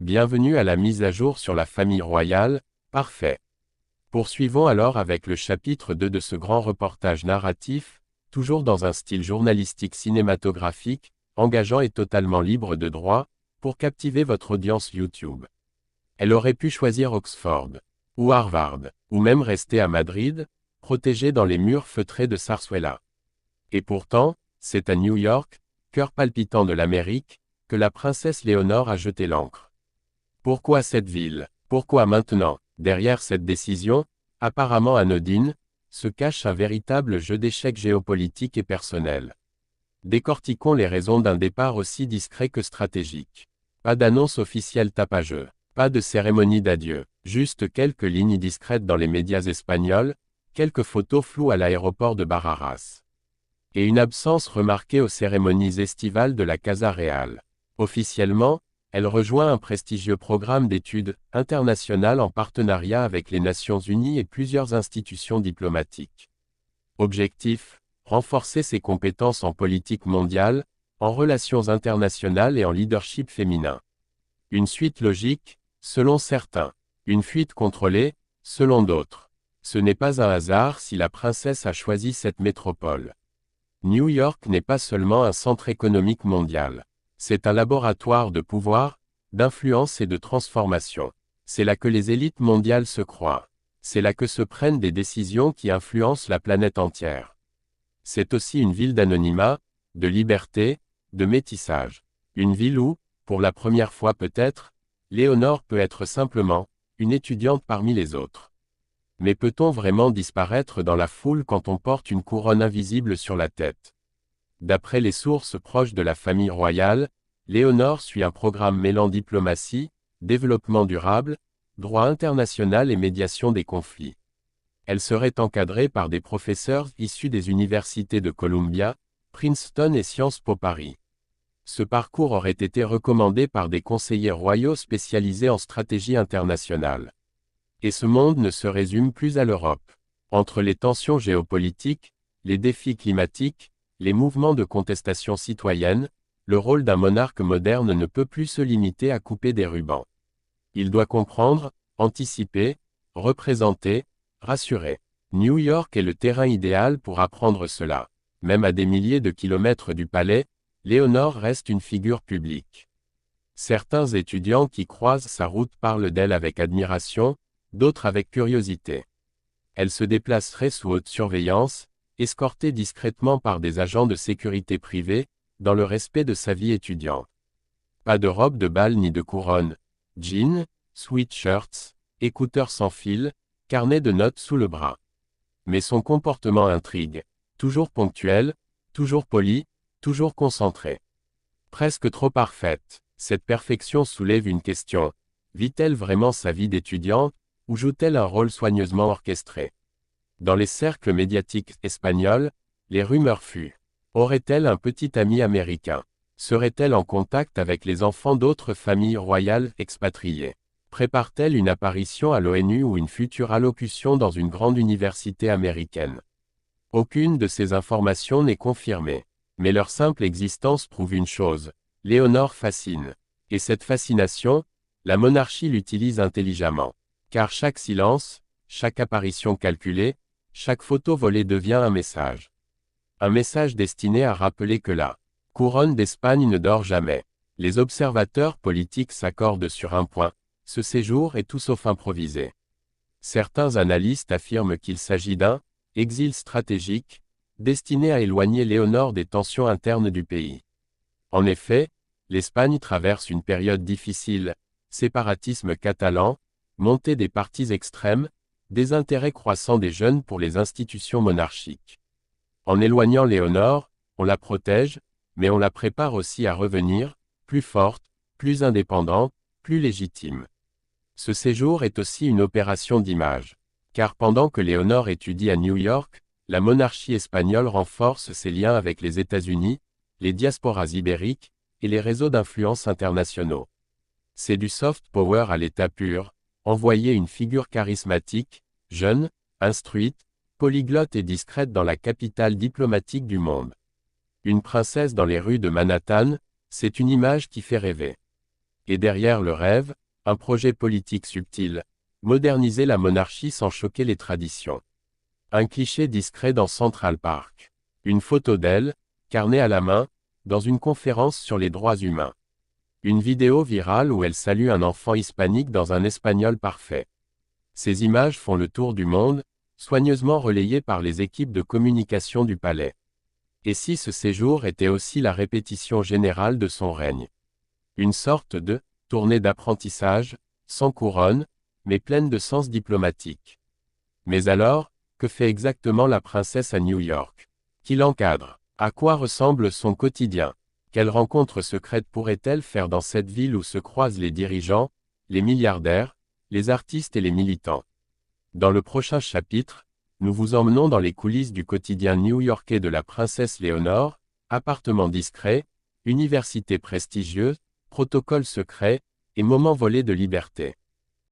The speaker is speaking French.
Bienvenue à la mise à jour sur la famille royale, parfait. Poursuivons alors avec le chapitre 2 de ce grand reportage narratif, toujours dans un style journalistique cinématographique, engageant et totalement libre de droit, pour captiver votre audience YouTube. Elle aurait pu choisir Oxford, ou Harvard, ou même rester à Madrid, protégée dans les murs feutrés de Zarzuela. Et pourtant, c'est à New York, cœur palpitant de l'Amérique, que la princesse Léonore a jeté l'ancre. Pourquoi cette ville? Pourquoi maintenant? Derrière cette décision, apparemment anodine, se cache un véritable jeu d'échecs géopolitique et personnel. Décortiquons les raisons d'un départ aussi discret que stratégique. Pas d'annonce officielle tapageux, pas de cérémonie d'adieu, juste quelques lignes discrètes dans les médias espagnols, quelques photos floues à l'aéroport de Barajas. Et une absence remarquée aux cérémonies estivales de la Casa Real. Officiellement, elle rejoint un prestigieux programme d'études internationales en partenariat avec les Nations Unies et plusieurs institutions diplomatiques. Objectif: renforcer ses compétences en politique mondiale, en relations internationales et en leadership féminin. Une suite logique, selon certains. Une fuite contrôlée, selon d'autres. Ce n'est pas un hasard si la princesse a choisi cette métropole. New York n'est pas seulement un centre économique mondial. C'est un laboratoire de pouvoir, d'influence et de transformation. C'est là que les élites mondiales se croient. C'est là que se prennent des décisions qui influencent la planète entière. C'est aussi une ville d'anonymat, de liberté, de métissage. Une ville où, pour la première fois peut-être, Léonore peut être simplement une étudiante parmi les autres. Mais peut-on vraiment disparaître dans la foule quand on porte une couronne invisible sur la tête? D'après les sources proches de la famille royale, Léonore suit un programme mêlant diplomatie, développement durable, droit international et médiation des conflits. Elle serait encadrée par des professeurs issus des universités de Columbia, Princeton et Sciences Po Paris. Ce parcours aurait été recommandé par des conseillers royaux spécialisés en stratégie internationale. Et ce monde ne se résume plus à l'Europe. Entre les tensions géopolitiques, les défis climatiques, les mouvements de contestation citoyenne, le rôle d'un monarque moderne ne peut plus se limiter à couper des rubans. Il doit comprendre, anticiper, représenter, rassurer. New York est le terrain idéal pour apprendre cela. Même à des milliers de kilomètres du palais, Léonore reste une figure publique. Certains étudiants qui croisent sa route parlent d'elle avec admiration, d'autres avec curiosité. Elle se déplacerait sous haute surveillance, escortée discrètement par des agents de sécurité privés, dans le respect de sa vie étudiante. Pas de robe de bal ni de couronne, jeans, sweatshirts, écouteurs sans fil, carnet de notes sous le bras. Mais son comportement intrigue. Toujours ponctuel, toujours poli, toujours concentré. Presque trop parfaite, cette perfection soulève une question. Vit-elle vraiment sa vie d'étudiante, ou joue-t-elle un rôle soigneusement orchestré? Dans les cercles médiatiques espagnols, les rumeurs fuient. Aurait-elle un petit ami américain? Serait-elle en contact avec les enfants d'autres familles royales expatriées? Prépare-t-elle une apparition à l'ONU ou une future allocution dans une grande université américaine? Aucune de ces informations n'est confirmée. Mais leur simple existence prouve une chose: Léonore fascine. Et cette fascination, la monarchie l'utilise intelligemment. Car chaque silence, chaque apparition calculée, chaque photo volée devient un message. Un message destiné à rappeler que la couronne d'Espagne ne dort jamais. Les observateurs politiques s'accordent sur un point: ce séjour est tout sauf improvisé. Certains analystes affirment qu'il s'agit d'un exil stratégique, destiné à éloigner Léonore des tensions internes du pays. En effet, l'Espagne traverse une période difficile: séparatisme catalan, montée des partis extrêmes, désintérêt croissant des jeunes pour les institutions monarchiques. En éloignant Léonore, on la protège, mais on la prépare aussi à revenir, plus forte, plus indépendante, plus légitime. Ce séjour est aussi une opération d'image. Car pendant que Léonore étudie à New York, la monarchie espagnole renforce ses liens avec les États-Unis, les diasporas ibériques, et les réseaux d'influence internationaux. C'est du soft power à l'état pur: envoyer une figure charismatique, jeune, instruite, polyglotte et discrète dans la capitale diplomatique du monde. Une princesse dans les rues de Manhattan, c'est une image qui fait rêver. Et derrière le rêve, un projet politique subtil. Moderniser la monarchie sans choquer les traditions. Un cliché discret dans Central Park. Une photo d'elle, carnet à la main, dans une conférence sur les droits humains. Une vidéo virale où elle salue un enfant hispanique dans un espagnol parfait. Ces images font le tour du monde, soigneusement relayées par les équipes de communication du palais. Et si ce séjour était aussi la répétition générale de son règne? Une sorte de tournée d'apprentissage, sans couronne, mais pleine de sens diplomatique. Mais alors, que fait exactement la princesse à New York? Qui l'encadre? À quoi ressemble son quotidien? Quelles rencontres secrètes pourrait-elle faire dans cette ville où se croisent les dirigeants, les milliardaires, les artistes et les militants? Dans le prochain chapitre, nous vous emmenons dans les coulisses du quotidien new-yorkais de la princesse Léonore, appartement discret, université prestigieuse, protocole secret, et moments volés de liberté.